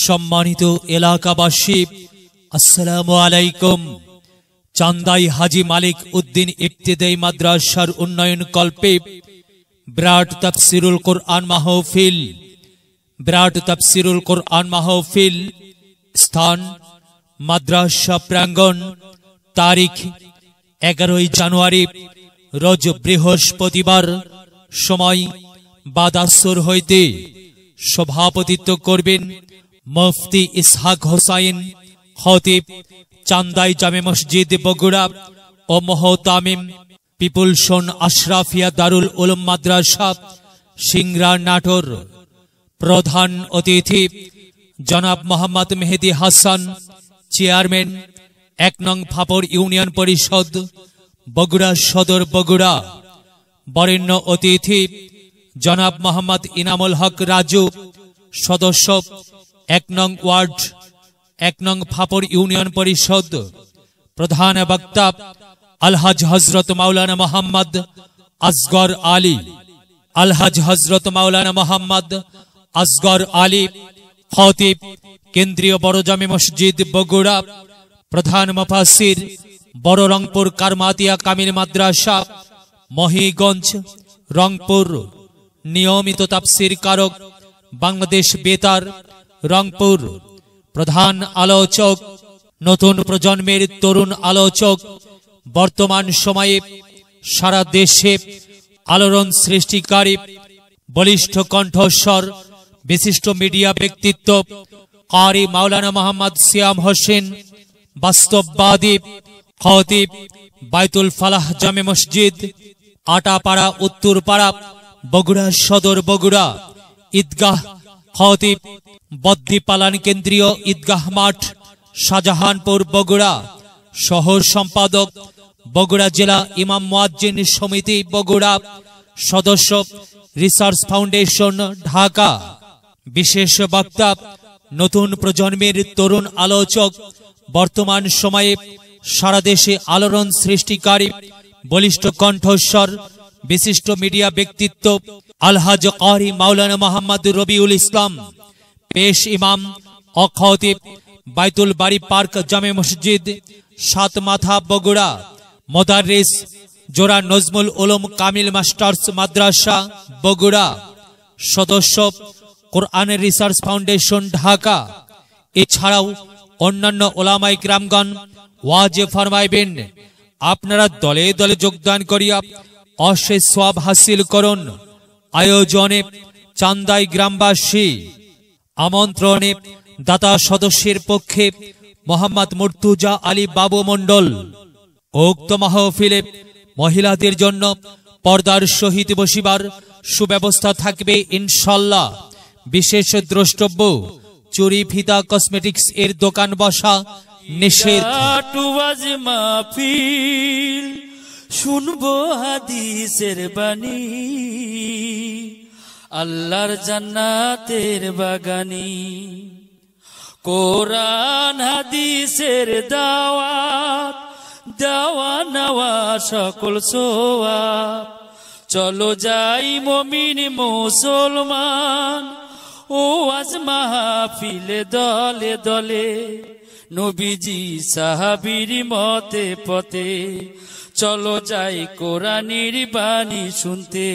সম্মানিত এলাকাবাসী, আসসালামু আলাইকুম। চান্দাই হাজি মালিক উদ্দিন ইবতেদায়ী মাদ্রাসার উন্নয়ন কল্পে বিরাট তাফসিরুল কোরআন মাহফিল। বিরাট তাফসিরুল কোরআন মাহফিল স্থান মাদ্রাসা প্রাঙ্গণ। তারিখ 11 জানুয়ারি রোজ বৃহস্পতিবার। সময় বাদ আসর হইতে। সভাপতিত্ব করবেন মুফতি ইসহাক হোসাইন খতিব, চান্দাই জামে মসজিদ বগুড়া ও মোহতামিম পিপুলসন আশরাফিয়া দারুল উলুম মাদ্রাসা সিংড়া নাটোর। প্রধান অতিথি জনাব মোহাম্মদ মেহেদি হাসান, চেয়ারম্যান 1 নং ফাপড় ইউনিয়ন পরিষদ বগুড়া সদর বগুড়া। বরেণ্য অতিথি জনাব মোহাম্মদ ইনামুল হক রাজু, সদস্য 1 নং ওয়ার্ড 1 নং ফাপড় ইউনিয়ন পরিষদ। প্রধান বক্তা আলহাজ হজরত মাওলানা মোহাম্মদ আসগর আলী, আলহাজ হজরত মাওলানা মোহাম্মদ আসগর আলী খতিব, কেন্দ্রীয় বড় জামে মসজিদ বগুড়া। প্রধান মুফাসসির বড় রংপুর কারমাতিয়া কামিল মাদ্রাসা মহিগঞ্জ রংপুর। নিয়মিত তাফসীর কারক বাংলাদেশ বেতার রংপুর। প্রধান আলোচক নতুন প্রজন্মের তরুণ আলোচক, বর্তমান সময়ে সারা দেশে আলোড়ন সৃষ্টিকারী বলিষ্ঠ কণ্ঠস্বর বিশিষ্ট মিডিয়া ব্যক্তিত্ব কারি মাওলানা মোহাম্মদ সিয়াম হোসেন, বাস্তববাদী খতিব বাইতুল ফালাহ জামে মসজিদ আটাপাড়া উত্তরপাড়া বগুড়া সদর বগুড়া। ঈদগাহ খতিব বদ্দি পালান কেন্দ্রীয় ঈদগাহ মাঠ শাহজাহানপুর বগুড়া। সহ সম্পাদক বগুড়া জেলা ইমাম মুয়াজ্জিন সমিতি বগুড়া। সদস্য রিসার্চ ফাউন্ডেশন ঢাকা। বিশেষ বক্তা নতুন প্রজন্মের তরুণ আলোচক, বর্তমান সময়ে সারা দেশে আলোড়ন সৃষ্টিকারী বলিষ্ঠ কণ্ঠস্বর বিশিষ্ট মিডিয়া ব্যক্তিত্ব আলহাজ কারি মাওলানা মোহাম্মদ রবিউল ইসলাম, পেশ ইমাম ও খতিব বাইতুল বাড়ি পার্ক জামে মসজিদ সাতমাথা বগুড়া। মোদাররিস জোড়া নজমুল উলুম কামিল মাস্টার্স মাদ্রাসা বগুড়া। সদস্য কোরআনের রিসার্চ ফাউন্ডেশন ঢাকা। এছাড়াও অন্যান্য ওলামায়ে কিরামগণ ওয়াজ ফরমাইবেন। আপনারা দলে দলে যোগদান করিয়া অশেষ সওয়াব হাসিল করুন। আয়োজনে চান্দাই গ্রামবাসী। আমন্ত্রণে দাতা সদস্যের পক্ষে মোহাম্মদ মুর্তুজা আলী বাবু মণ্ডল। উক্ত মাহফিলে মহিলাদের জন্য পর্দার সহিত বসিবার সুব্যবস্থা থাকবে ইনশাআল্লাহ। বিশেষ দ্রষ্টব্য চুরি ফিতা কসমেটিক্স এর দোকান বসা নিষেধ। শুনবো হাদিসের বাণী, আল্লাহর জান্নাতের বাগানি। কোরআন হাদিসের দাওয়াত, দেওয়া নেওয়া সকল সোয়াব। চলো যাই মুমিন মুসলমান, ও আজ মাহফিলে দলে দলে। নবীজি সাহাবীর মতে পথে, চলো যাই কোরআনের বাণী শুনতে।